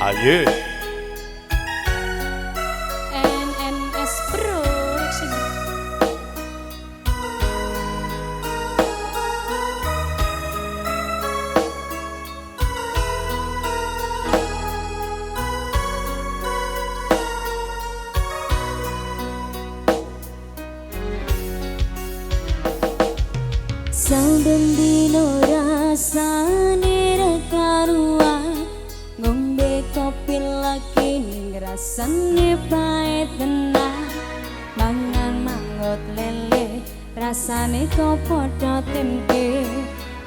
Ayo. NNS Production. Saben dino rasane ra karuan, ngombe kopi lagi ning rasane pahit tenan. Mangan manggot lele rasane kok padha tempe.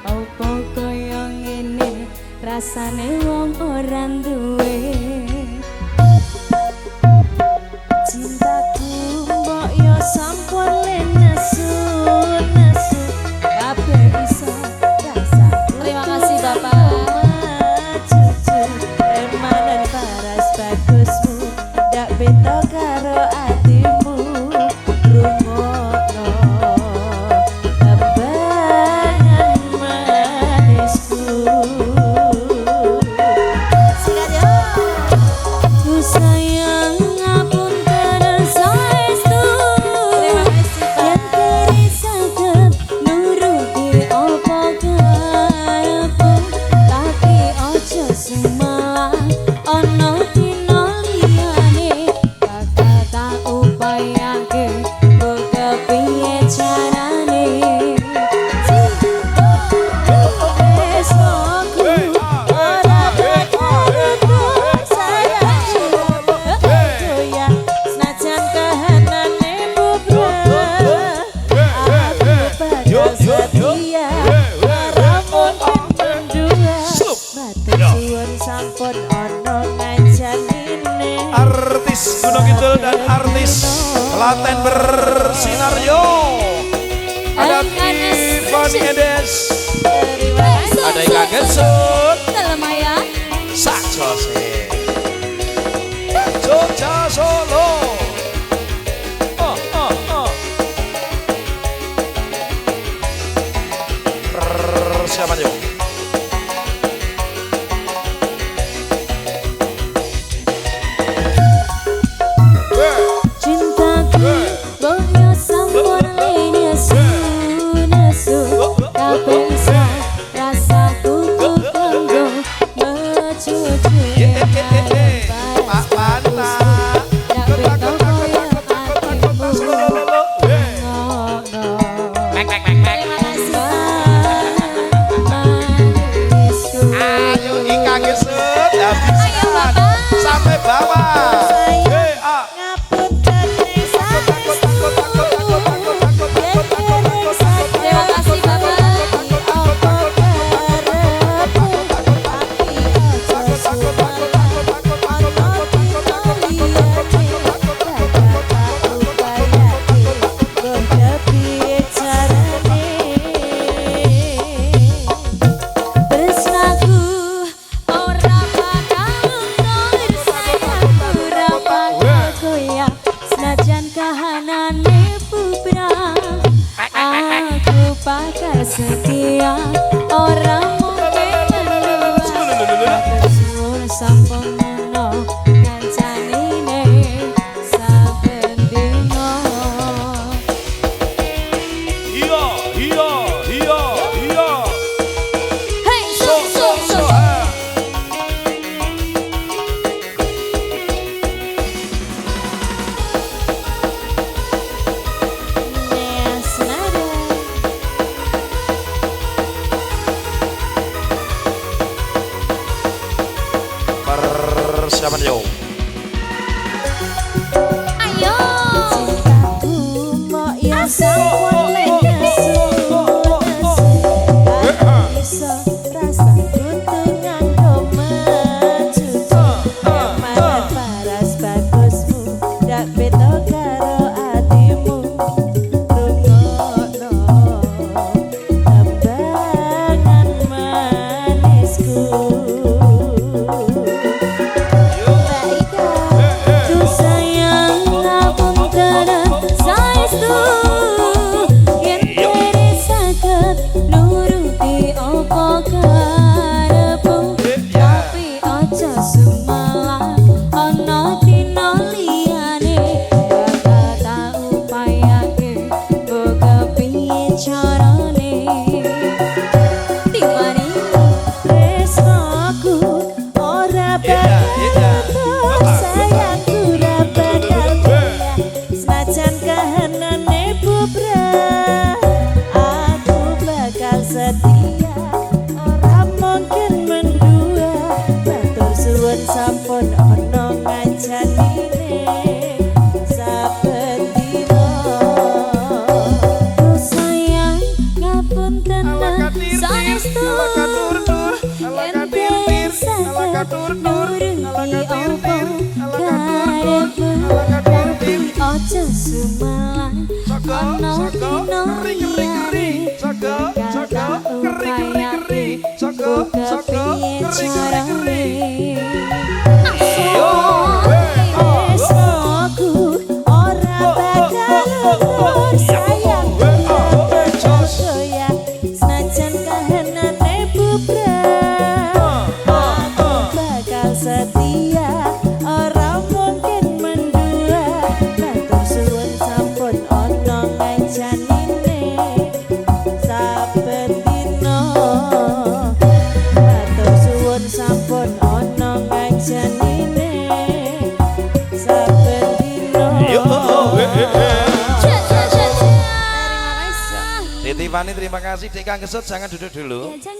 Opo kaya ngene rasane wong ora duwe. Cintaku mbok yo sampun nesu. Terima kasih Bapak. Jujur permanen paras bagusmu, dak beda karo atimu. Rungokno tebangan manisku. Sikat yo. Ku sayang ngapun tenan saestu. Terima kasih Pak. Yen kiri saged nuruti opo karepmu, tapi ojo semalang ono dino liyane. Bakal tak upayake mbok kepiye carane. Esokku ora bakal sayang doyan senajan kahanane bubrah. Aku bakal setia ora mungkin mendua. Matur suwun sampun ono ngajanine. Artis Gunung Kidul dan artis Klaten bersinaryo. Ada Tiffany Edes, Terima kasih. ada Ika Gesut, Telemaya. Sak Jose, Jogja Solo. Persiapan yuk. Cintaku boyo sampun nesu. Kabeh iso rasaku kanggo mecuci. Pak Panta. Dak beda koyo atimu. Terima kasih. Manisku. Ayo Ika Gesut, habis Ayo Bapak. sampai bawah. Ngapunten saestu. Terima kasih Bapak. Opo karepmu, tapi ojo semalang ono dino liyane. Bakal tak upayake mbok kepiye carane. Tresnaku ora bakal mundur, sayangku ora bakal goyah, senajan kahanane bubrah. Aku bakal setia ora mungkin mendua. Suwun sampun ono kancanine saben dino. Iya, iya, iya, iya. Hey, so. Neas nada. Persiapan yuk. Ayo. Cintaku mbok yo sampun nesu. Iso rasaku nganggo mecuci. Permanen paras bagusmu, dak beda karo atimu. Rungokno tebangan manisku. Ku sayang ngapun tenan saestu. Tiffany terima kasih. Dek Kang Kesut jangan duduk dulu. Ya, jangan.